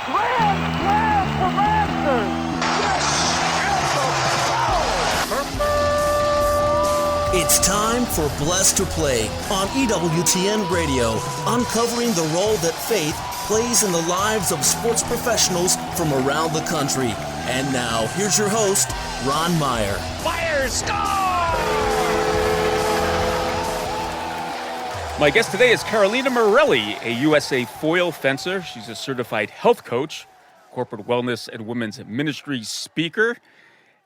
Grand slam for Masters! It's time for Blessed to Play on EWTN Radio, uncovering the role that faith plays in the lives of sports professionals from around the country. And now, here's your host, Ron Meyer. Fire, score! My guest today is Carolina Marrelli, a USA foil fencer. She's a certified health coach, corporate wellness and women's ministry speaker.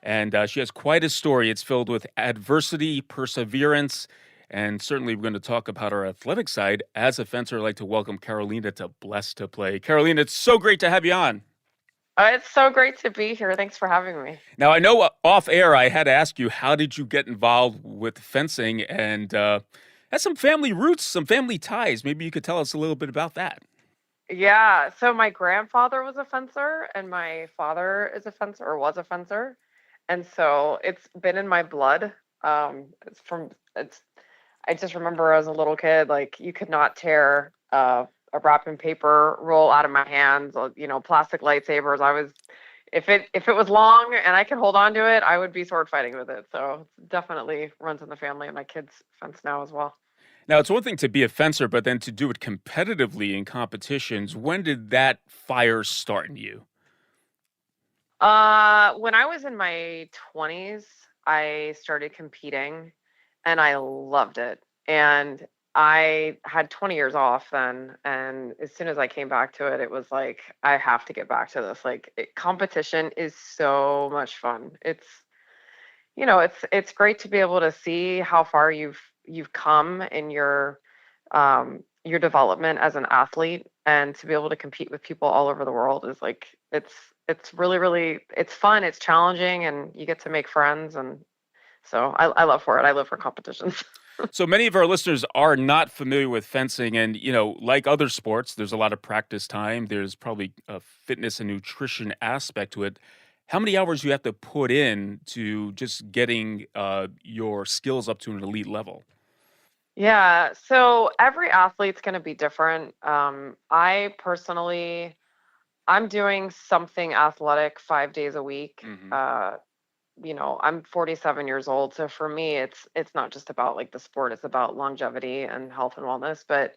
And she has quite a story. It's filled with adversity, perseverance, and certainly we're going to talk about her athletic side. As a fencer, I'd like to welcome Carolina to Blessed to Play. Carolina, it's so great to have you on. It's so great to be here. Thanks for having me. Now, I know off air I had to ask you, how did you get involved with fencing? And has some family roots, some family ties. Maybe you could tell us a little bit about that. Yeah, so my grandfather was a fencer, and my father is a fencer, or was a fencer. And so it's been in my blood. I just remember as a little kid, like you could not tear a wrapping paper roll out of my hands, plastic lightsabers. If it was long and I could hold on to it, I would be sword fighting with it. So it definitely runs in the family, and my kids fence now as well. Now, it's one thing to be a fencer, but then to do it competitively in competitions. When did that fire start in you? When I was in my 20s, I started competing and I loved it. And I had 20 years off then. And as soon as I came back to it, it was like, I have to get back to this. Competition is so much fun. It's great to be able to see how far you've come in your development as an athlete, and to be able to compete with people all over the world is like, it's really, really, it's fun, it's challenging, and you get to make friends. And so I love for it. I live for competitions. So many of our listeners are not familiar with fencing, and, like other sports, there's a lot of practice time. There's probably a fitness and nutrition aspect to it. How many hours do you have to put in to just getting your skills up to an elite level? Yeah, so every athlete's going to be different. I'm doing something athletic 5 days a week. Mm-hmm. I'm 47 years old. So for me, it's not just about like the sport, it's about longevity and health and wellness. But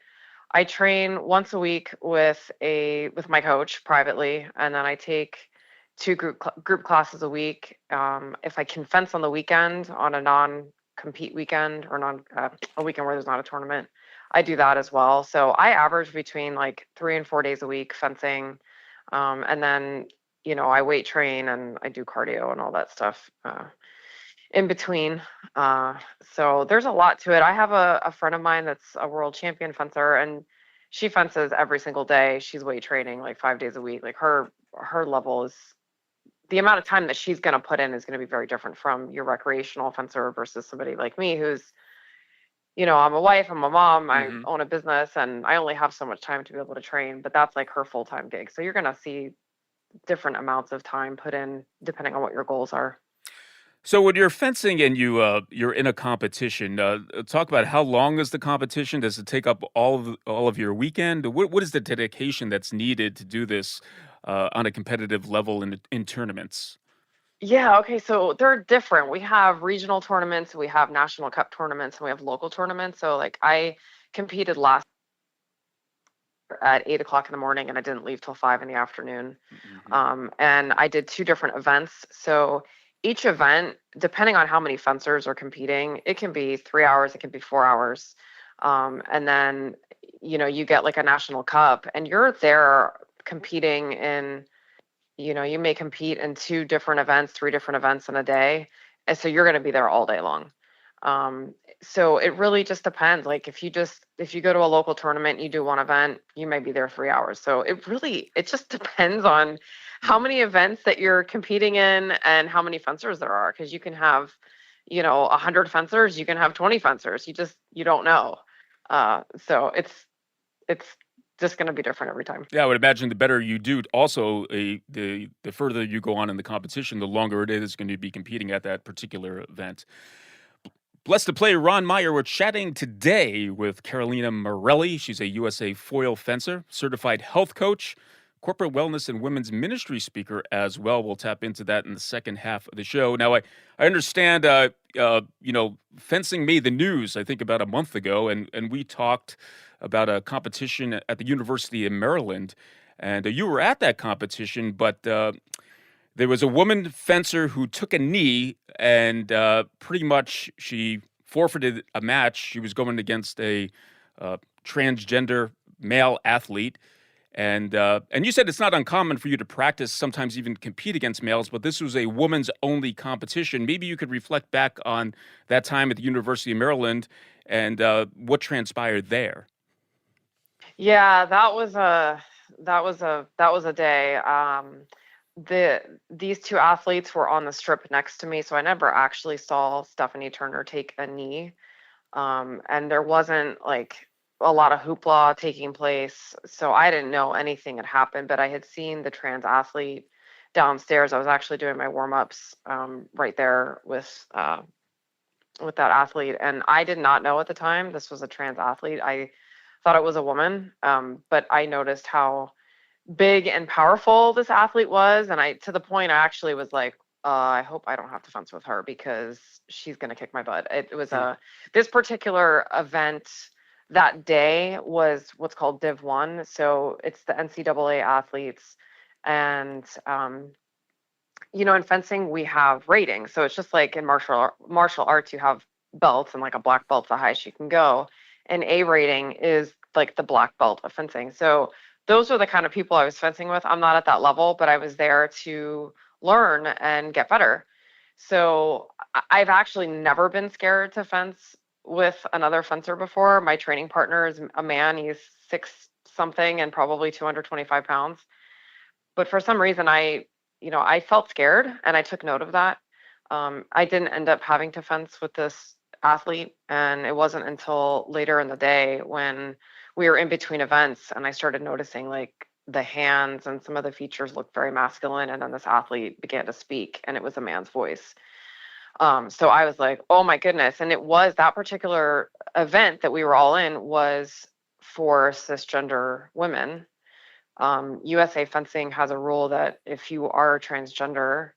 I train once a week with my coach privately, and then I take two group classes a week. If I can fence on the weekend, on a non-compete weekend, or a weekend where there's not a tournament, I do that as well. So I average between like 3 and 4 days a week fencing. And then, I weight train and I do cardio and all that stuff in between. So there's a lot to it. I have a friend of mine that's a world champion fencer, and she fences every single day. She's weight training like 5 days a week. Like her level is, the amount of time that she's going to put in is going to be very different from your recreational fencer versus somebody like me who's, I'm a wife, I'm a mom, I own a business, and I only have so much time to be able to train, but that's like her full-time gig. So you're going to see different amounts of time put in depending on what your goals are. So when you're fencing and you're in a competition, talk about how long is the competition? Does it take up all of your weekend? What is the dedication that's needed to do this on a competitive level in tournaments? Yeah, okay, so they're different. We have regional tournaments, we have national cup tournaments, and we have local tournaments. So like I competed last at 8 o'clock in the morning, and I didn't leave till 5 in the afternoon. Mm-hmm. And I did 2 different events. So each event, depending on how many fencers are competing, it can be 3 hours, it can be 4 hours. And then, you get like a national cup, and you're there competing in, you may compete in 2 different events, 3 different events in a day. And so you're going to be there all day long. So it really just depends. Like if you go to a local tournament, you do one event, you may be there 3 hours. So it just depends on how many events that you're competing in and how many fencers there are. Cause you can have, 100 fencers, you can have 20 fencers. You don't know. So it's just going to be different every time. Yeah, I would imagine the better you do. Also, the further you go on in the competition, the longer it is going to be competing at that particular event. Blessed to Play, Ron Meyer. We're chatting today with Carolina Marrelli. She's a USA foil fencer, certified health coach, corporate wellness and women's ministry speaker as well. We'll tap into that in the second half of the show. Now, I understand, fencing made the news, I think, about a month ago, and we talked about a competition at the University of Maryland. And you were at that competition, but there was a woman fencer who took a knee and pretty much she forfeited a match. She was going against a transgender male athlete. And you said it's not uncommon for you to practice, sometimes even compete against males, but this was a woman's only competition. Maybe you could reflect back on that time at the University of Maryland and what transpired there. Yeah, that was a day. These two athletes were on the strip next to me, so I never actually saw Stephanie Turner take a knee. And there wasn't like a lot of hoopla taking place, so I didn't know anything had happened, but I had seen the trans athlete downstairs. I was actually doing my warm-ups right there with that athlete, and I did not know at the time this was a trans athlete. I thought it was a woman, but I noticed how big and powerful this athlete was, and to the point I actually was like, I hope I don't have to fence with her because she's gonna kick my butt. It was this particular event that day was what's called Div 1, so it's the NCAA athletes, and in fencing we have ratings, so it's just like in martial arts you have belts, and like a black belt's the highest you can go. An A rating is like the black belt of fencing. So those are the kind of people I was fencing with. I'm not at that level, but I was there to learn and get better. So I've actually never been scared to fence with another fencer before. My training partner is a man. He's 6 something and probably 225 pounds. But for some reason, I felt scared, and I took note of that. I didn't end up having to fence with this athlete, and it wasn't until later in the day when we were in between events and I started noticing like the hands and some of the features looked very masculine, and then this athlete began to speak and it was a man's voice. So I was like, oh my goodness. And it was that particular event that we were all in was for cisgender women. USA Fencing has a rule that if you are transgender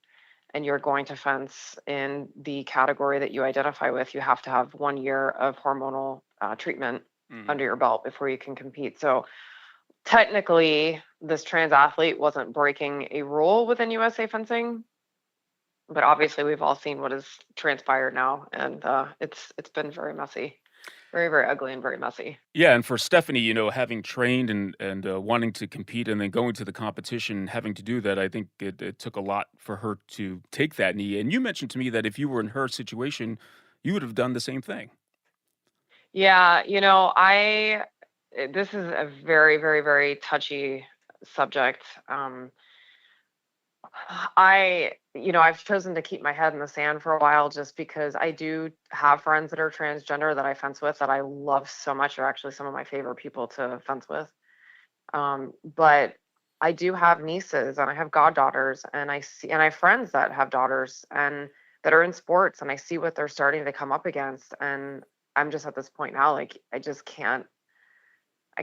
and you're going to fence in the category that you identify with, you have to have 1 year of hormonal treatment under your belt before you can compete. So technically, this trans athlete wasn't breaking a rule within USA Fencing, but obviously we've all seen what has transpired now, and it's been very messy. Very, very ugly and very messy. Yeah, and for Stephanie, having trained and wanting to compete and then going to the competition, having to do that, I think it took a lot for her to take that knee. And you mentioned to me that if you were in her situation, you would have done the same thing. Yeah, this is a very, very, very touchy subject. I've chosen to keep my head in the sand for a while just because I do have friends that are transgender that I fence with that I love so much. Are actually some of my favorite people to fence with. But I do have nieces and I have goddaughters, and I have friends that have daughters and that are in sports, and I see what they're starting to come up against. And I'm just at this point now, like I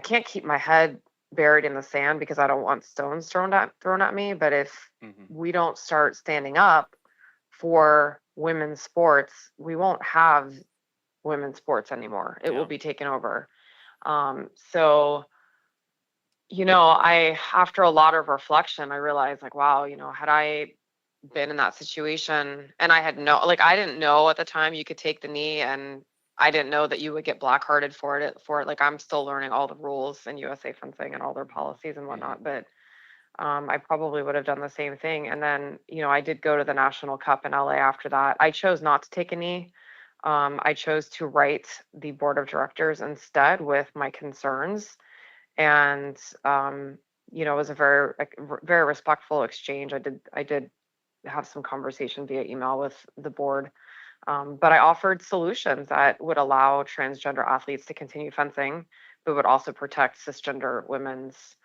can't keep my head buried in the sand because I don't want stones thrown at me. But if we don't start standing up for women's sports, we won't have women's sports anymore. It will be taken over. So, after a lot of reflection, I realized like, wow, had I been in that situation and I didn't know at the time you could take the knee, and I didn't know that you would get blackhearted for it. Like I'm still learning all the rules in USA Fencing and all their policies and whatnot, but I probably would have done the same thing. And then, I did go to the National Cup in LA after that. I chose not to take a knee. I chose to write the board of directors instead with my concerns. And, it was a very, very respectful exchange. I did have some conversation via email with the board. But I offered solutions that would allow transgender athletes to continue fencing, but would also protect cisgender women's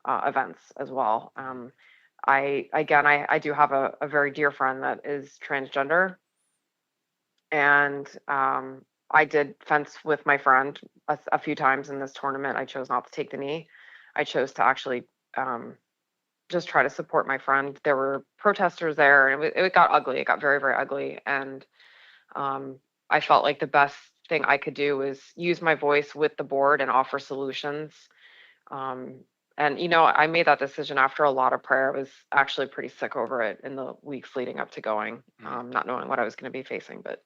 events as well. I do have a very dear friend that is transgender, and I did fence with my friend a few times in this tournament. I chose not to take the knee. I chose to actually just try to support my friend. There were protesters there, and it got ugly. It got very, very ugly. And I felt like the best thing I could do was use my voice with the board and offer solutions. Um, and, I made that decision after a lot of prayer. I was actually pretty sick over it in the weeks leading up to going, not knowing what I was going to be facing. But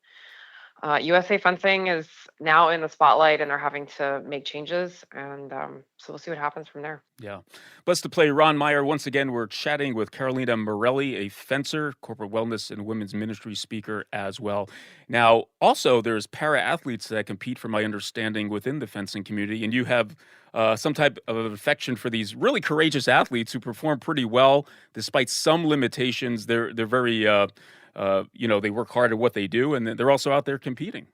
USA Fencing is now in the spotlight, and they're having to make changes. And so we'll see what happens from there. Yeah. Blessed to play Ron Meyer. Once again, we're chatting with Carolina Marrelli, a fencer, corporate wellness and women's ministry speaker as well. Now, also, there's para-athletes that compete, from my understanding, within the fencing community, and you have some type of affection for these really courageous athletes who perform pretty well despite some limitations. They're very, they work hard at what they do, and they're also out there competing.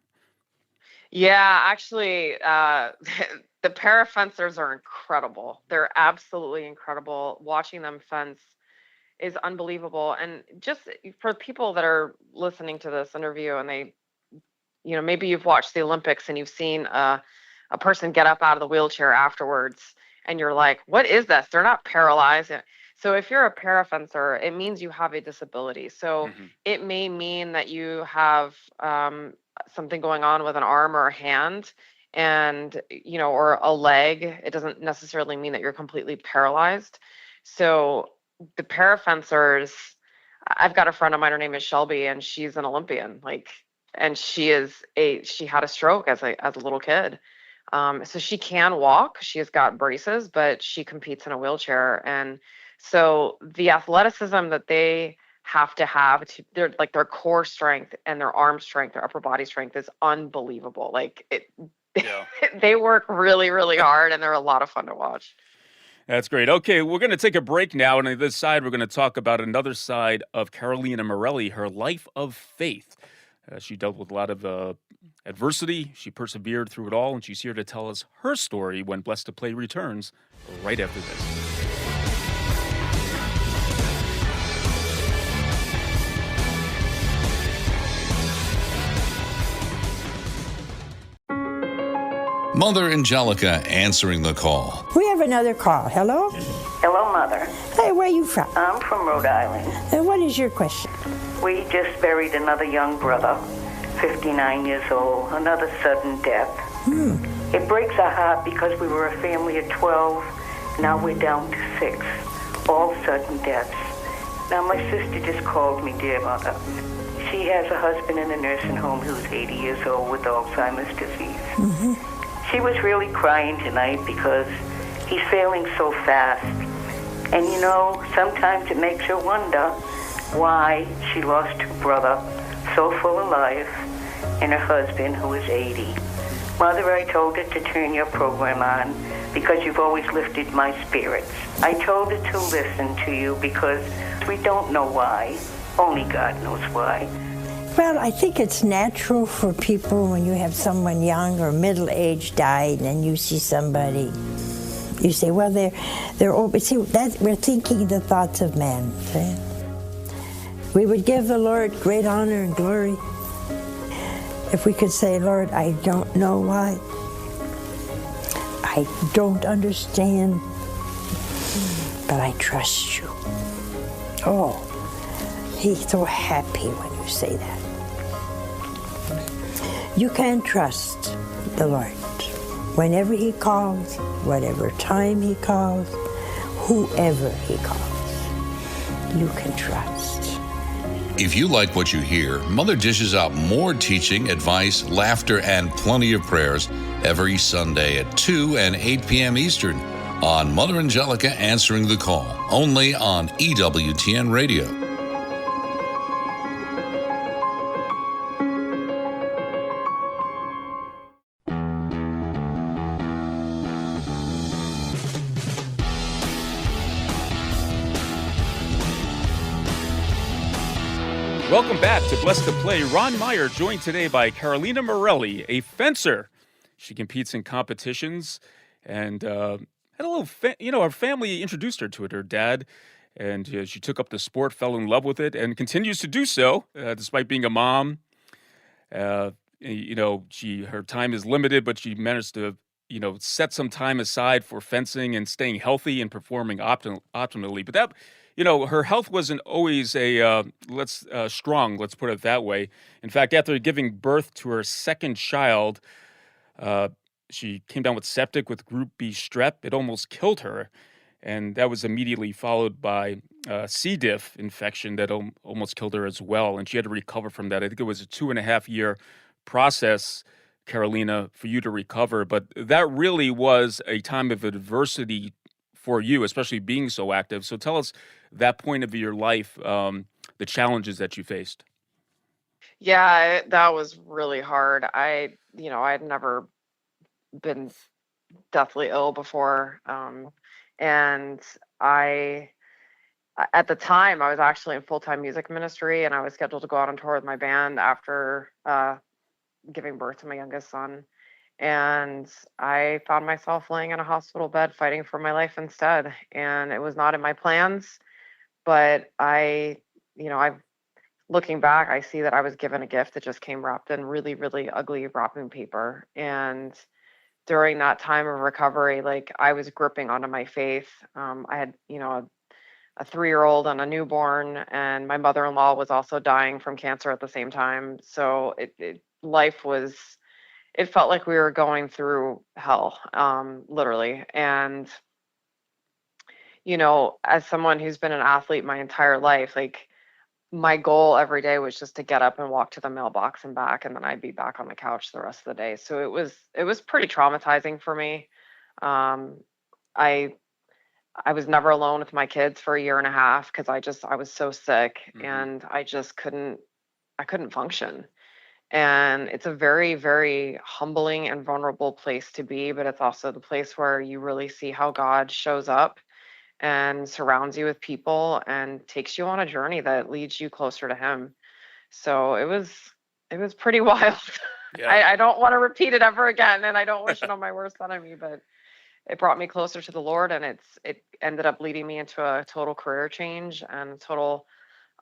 Yeah, actually, the para fencers are incredible. They're absolutely incredible. Watching them fence is unbelievable. And just for people that are listening to this interview, and they, maybe you've watched the Olympics and you've seen a person get up out of the wheelchair afterwards, and you're like, what is this? They're not paralyzed. So if you're a para fencer, it means you have a disability. So it may mean that you have something going on with an arm or a hand, and or a leg. It doesn't necessarily mean that you're completely paralyzed. So the para fencers, I've got a friend of mine, her name is Shelby, and she's an Olympian, and she had a stroke as a little kid. So she can walk, she has got braces, but she competes in a wheelchair. And so the athleticism that they have their core strength and their arm strength, their upper body strength is unbelievable. They work really, really hard, and they're a lot of fun to watch. That's great. Okay, we're going to take a break now, and on this side, we're going to talk about another side of Carolina Marrelli, her life of faith. She dealt with a lot of adversity. She persevered through it all, and she's here to tell us her story when Blessed to Play returns right after this. Mother Angelica answering the call. We have another call. Hello? Hello, Mother. Hey, where are you from? I'm from Rhode Island. And what is your question? We just buried another young brother, 59 years old, another sudden death. It breaks our heart because we were a family of 12. Now we're down to 6. All sudden deaths. Now my sister just called me, dear Mother. She has a husband in a nursing home who's 80 years old with Alzheimer's disease. She was really crying tonight because he's failing so fast. And sometimes it makes her wonder why she lost her brother so full of life and her husband who is 80. Mother, I told her to turn your program on because you've always lifted my spirits. I told her to listen to you because we don't know why. Only God knows why. Well, I think it's natural for people when you have someone young or middle-aged died and you see somebody, you say, well, they're old. See, we're thinking the thoughts of man. Right? We would give the Lord great honor and glory if we could say, Lord, I don't know why. I don't understand, but I trust you. Oh, he's so happy when you say that. You can trust the Lord. Whenever he calls, whatever time he calls, whoever he calls, you can trust. If you like what you hear, Mother dishes out more teaching, advice, laughter, and plenty of prayers every Sunday at 2 and 8 p.m. Eastern on Mother Angelica Answering the Call, only on EWTN Radio. Welcome back to Blessed to Play. Ron Meyer, joined today by Carolina Marrelli, a fencer. She competes in competitions and had a little, her family introduced her to it, her dad, and she took up the sport, fell in love with it, and continues to do so, despite being a mom. Her time is limited, but she managed to set some time aside for fencing and staying healthy and performing optimally. But her health wasn't always strong. Let's put it that way. In fact, after giving birth to her second child, uh, she came down with septic with Group B strep. It almost killed her, and that was immediately followed by C. diff infection that almost killed her as well. And she had to recover from that. I think it was a 2.5 year process, Carolina, for you to recover. But that really was a time of adversity for you, especially being so active. So tell us that point of your life, the challenges that you faced. Yeah, that was really hard. I'd never been deathly ill before. And I, at the time, I was actually in full-time music ministry, and I was scheduled to go out on tour with my band after giving birth to my youngest son. And I found myself laying in a hospital bed fighting for my life instead. And it was not in my plans, but looking back, I see that I was given a gift that just came wrapped in really, really ugly wrapping paper. And during that time of recovery, like, I was gripping onto my faith. I had, a 3-year-old and a newborn, and my mother-in-law was also dying from cancer at the same time. So it felt like we were going through hell, literally. And, as someone who's been an athlete my entire life, like, my goal every day was just to get up and walk to the mailbox and back, and then I'd be back on the couch the rest of the day. So it was pretty traumatizing for me. Um, I I was never alone with my kids for a year and a half because I was so sick, and I couldn't function. And it's a very, very humbling and vulnerable place to be, but it's also the place where you really see how God shows up and surrounds you with people and takes you on a journey that leads you closer to him. So it was pretty wild. Yeah. I don't want to repeat it ever again, and I don't wish it on my worst enemy, but it brought me closer to the Lord, and it ended up leading me into a total career change and a total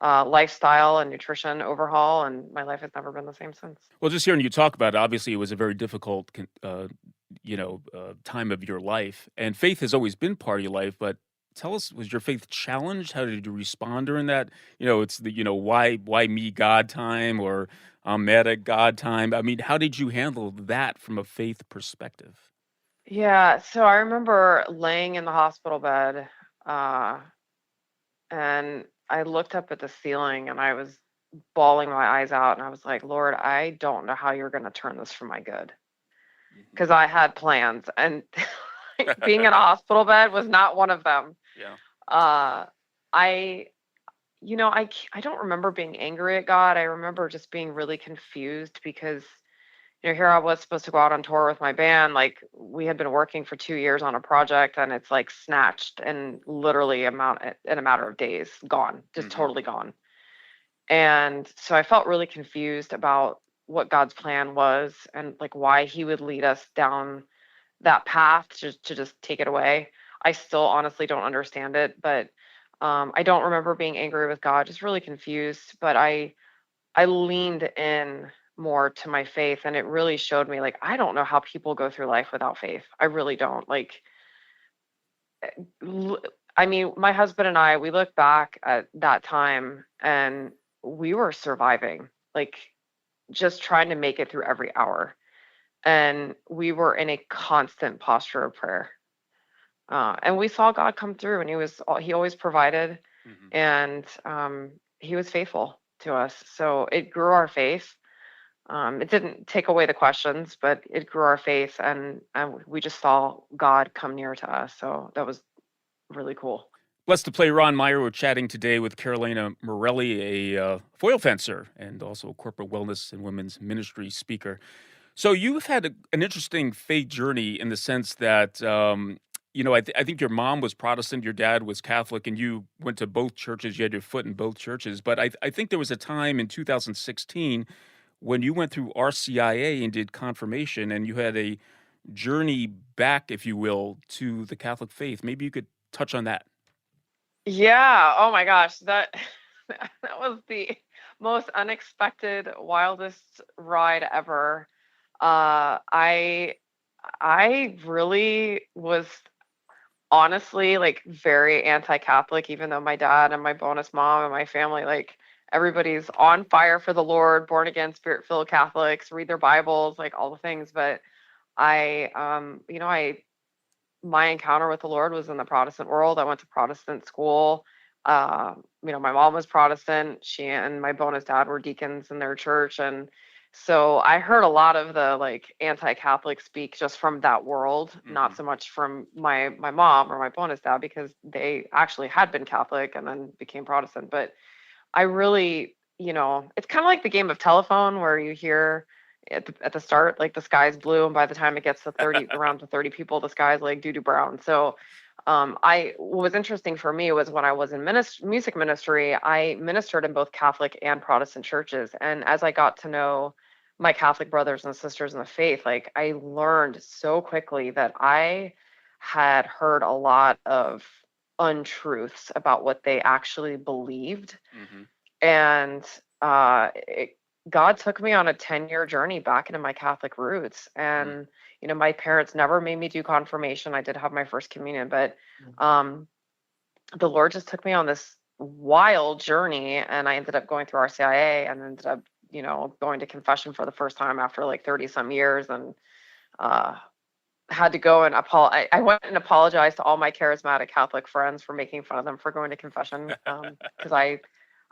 lifestyle and nutrition overhaul, and my life has never been the same since. Well, just hearing you talk about it, obviously it was a very difficult, time of your life, and faith has always been part of your life. But tell us, was your faith challenged? How did you respond during that? It's the why me God time, or I'm mad at God time. I mean, how did you handle that from a faith perspective? Yeah, so I remember laying in the hospital bed, uh, and I looked up at the ceiling, and I was bawling my eyes out, and I was like, Lord, I don't know how you're going to turn this for my good, because I had plans, and being in a hospital bed was not one of them. Yeah. Uh, I, I don't remember being angry at God. I remember just being really confused because, here I was supposed to go out on tour with my band. Like, we had been working for 2 years on a project, and it's like snatched and literally in a matter of days, gone, just Hmm. totally gone. And so I felt really confused about what God's plan was, and like why he would lead us down that path to just take it away. I still honestly don't understand it, but I don't remember being angry with God, just really confused. But I leaned in more to my faith, and it really showed me, like, I don't know how people go through life without faith. I really don't. Like, l- I mean, my husband and I, we look back at that time, and we were surviving, like, just trying to make it through every hour. And we were in a constant posture of prayer. And we saw God come through, and he always provided, Hmm. and he was faithful to us. So it grew our faith. It didn't take away the questions, but it grew our faith, and we just saw God come near to us. So that was really cool. Blessed to play Ron Meyer. We're chatting today with Carolina Marrelli, a foil fencer and also a corporate wellness and women's ministry speaker. So you've had an interesting faith journey in the sense that, I think your mom was Protestant, your dad was Catholic, and you went to both churches. You had your foot in both churches. But I think there was a time in 2016 when you went through RCIA and did confirmation, and you had a journey back, if you will, to the Catholic faith. Maybe you could touch on that. Yeah. Oh my gosh, that that was the most unexpected, wildest ride ever. I I really was honestly like very anti-Catholic, even though my dad and my bonus mom and my family, like everybody's on fire for the Lord, born again, spirit-filled Catholics, read their Bibles, like all the things. But I my encounter with the Lord was in the Protestant world. I went to Protestant school. My mom was Protestant. She and my bonus dad were deacons in their church, and so I heard a lot of the like anti-Catholic speak just from that world, not so much from my mom or my bonus dad because they actually had been Catholic and then became Protestant. But I really, it's kind of like the game of telephone where you hear at the start, like the sky's blue, and by the time it gets to 30, around to 30 people, the sky's like doo-doo brown. So, what was interesting for me was when I was in music ministry, I ministered in both Catholic and Protestant churches. And as I got to know my Catholic brothers and sisters in the faith, like I learned so quickly that I had heard a lot of untruths about what they actually believed. And God took me on a 10-year journey back into my Catholic roots. And, my parents never made me do confirmation. I did have my first communion, but the Lord just took me on this wild journey. And I ended up going through RCIA and ended up, going to confession for the first time after like 30 some years. And had to go and I went and apologized to all my charismatic Catholic friends for making fun of them for going to confession because I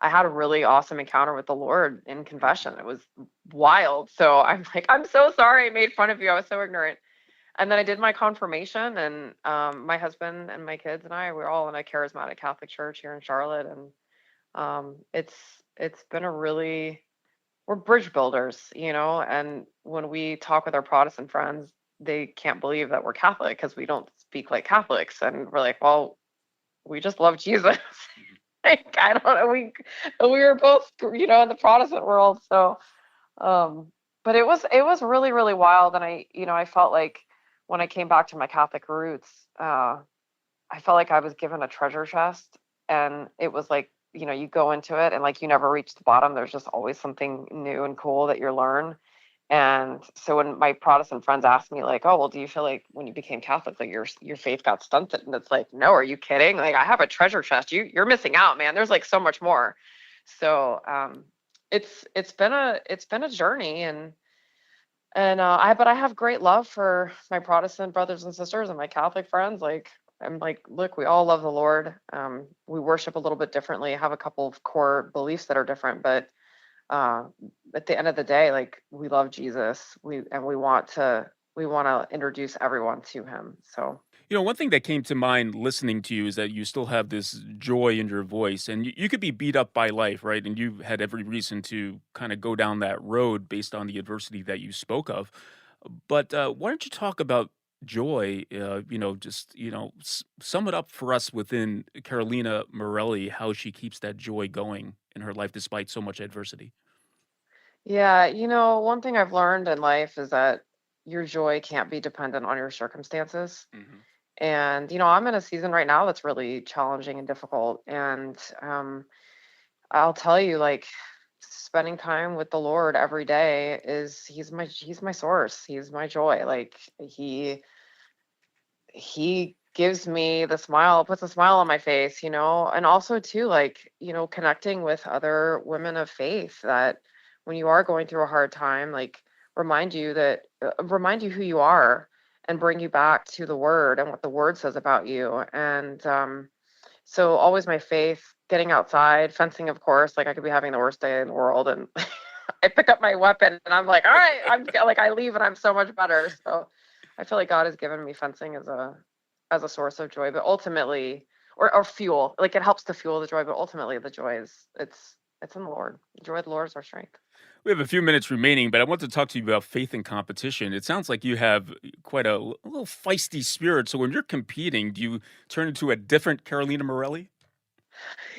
had a really awesome encounter with the Lord in confession. It was wild. So I'm like, I'm so sorry I made fun of you. I was so ignorant. And then I did my confirmation, and my husband and my kids and I, we're all in a charismatic Catholic church here in Charlotte. And it's been we're bridge builders, and when we talk with our Protestant friends, they can't believe that we're Catholic because we don't speak like Catholics. And we're like, well, we just love Jesus. Like, I don't know. We were both, in the Protestant world. So, but it was really, really wild. And I felt like when I came back to my Catholic roots, I felt like I was given a treasure chest, and it was like, you go into it and like you never reach the bottom. There's just always something new and cool that you learn. And so when my Protestant friends asked me like, "Oh, well, do you feel like when you became Catholic, like your faith got stunted?" And it's like, "No, are you kidding? Like I have a treasure chest. You're missing out, man. There's like so much more." So it's been a journey, but I have great love for my Protestant brothers and sisters and my Catholic friends. Like I'm like, look, we all love the Lord. We worship a little bit differently, have a couple of core beliefs that are different, but uh, at the end of the day, like we love Jesus. We want to introduce everyone to him. So One thing that came to mind listening to you is that you still have this joy in your voice, and you could be beat up by life, right? And you've had every reason to kind of go down that road based on the adversity that you spoke of. But why don't you talk about joy? Sum it up for us within Carolina Marrelli, how she keeps that joy going in her life despite so much adversity. yeah, one thing I've learned in life is that your joy can't be dependent on your circumstances. And I'm in a season right now that's really challenging and difficult. And I'll tell you, like, spending time with the Lord every day he's my source. He's my joy. Like he gives me the smile, puts a smile on my face, and also too, like, connecting with other women of faith that when you are going through a hard time, like remind you who you are and bring you back to the word and what the word says about you. And so always my faith, getting outside, fencing, of course, like I could be having the worst day in the world and I pick up my weapon and I'm like, all right, I'm like, I leave and I'm so much better. So I feel like God has given me fencing as a source of joy, but ultimately, or fuel, like it helps to fuel the joy, but ultimately the joy it's in the Lord. The joy of the Lord is our strength. We have a few minutes remaining, but I want to talk to you about faith and competition. It sounds like you have quite a little feisty spirit. So when you're competing, do you turn into a different Carolina Morelli?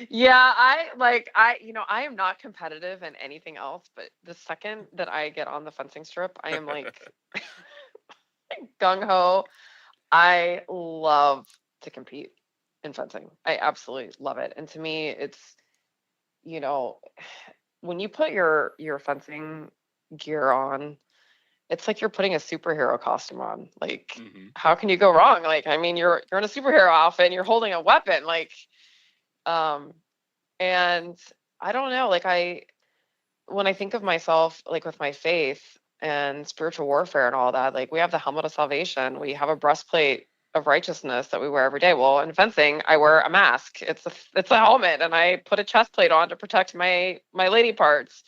Yeah, I am not competitive in anything else, but the second that I get on the fencing strip, I am like gung ho. I love to compete in fencing. I absolutely love it. And to me, it's, you know, when you put your fencing gear on, it's like you're putting a superhero costume on. Like, how can you go wrong? Like, I mean, you're in a superhero outfit and you're holding a weapon. Like, and I don't know, like when I think of myself, like with my faith and spiritual warfare and all that, like we have the helmet of salvation, we have a breastplate of righteousness that we wear every day. Well, in fencing, I wear a mask. It's a helmet, and I put a chest plate on to protect my lady parts.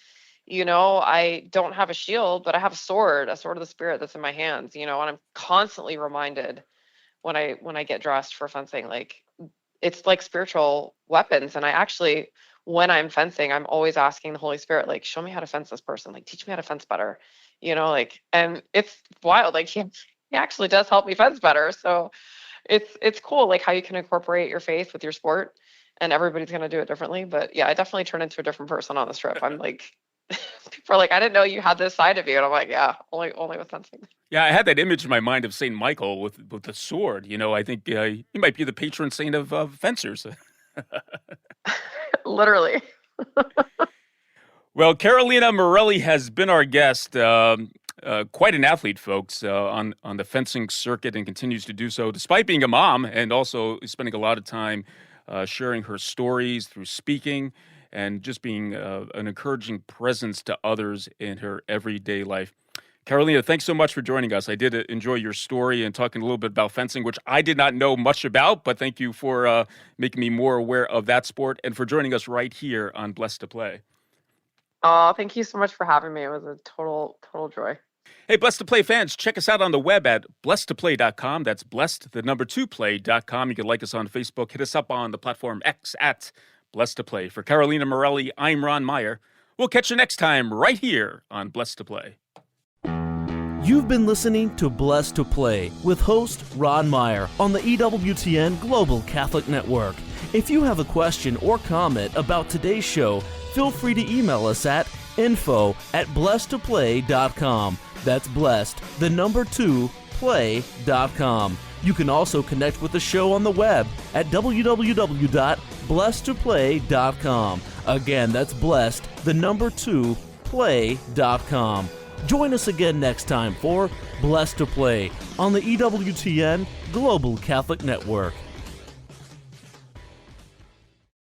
You know, I don't have a shield, but I have a sword of the spirit that's in my hands, you know, and I'm constantly reminded when I get dressed for fencing, like it's like spiritual weapons. And I actually, when I'm fencing, I'm always asking the Holy Spirit, like, show me how to fence this person, like teach me how to fence better, you know, like, and it's wild. Like he actually does help me fence better. So it's cool, like how you can incorporate your faith with your sport, and everybody's going to do it differently. But yeah, I definitely turn into a different person on this trip. I'm like, people are like, I didn't know you had this side of you. And I'm like, yeah, only with fencing. Yeah, I had that image in my mind of Saint Michael with the sword. You know, I think he might be the patron saint of fencers. Literally. Well, Carolina Marrelli has been our guest. Quite an athlete, folks, on the fencing circuit, and continues to do so despite being a mom, and also spending a lot of time sharing her stories through speaking and just being an encouraging presence to others in her everyday life. Carolina, thanks so much for joining us. I did enjoy your story and talking a little bit about fencing, which I did not know much about, but thank you for making me more aware of that sport and for joining us right here on Blessed to Play. Oh, thank you so much for having me. It was a total joy. Hey, Blessed to Play fans, check us out on the web at blessedtoplay.com. That's blessed2play.com. You can like us on Facebook. Hit us up on the platform X at Blessed to Play. For Carolina Marrelli, I'm Ron Meyer. We'll catch you next time right here on Blessed to Play. You've been listening to Blessed to Play with host Ron Meyer on the EWTN Global Catholic Network. If you have a question or comment about today's show, feel free to email us at info@blessedtoplay.com. That's blessed, 2, play.com. You can also connect with the show on the web at www.blessedtoplay.com. Again, that's blessed, 2, play.com. Join us again next time for Blessed to Play on the EWTN Global Catholic Network.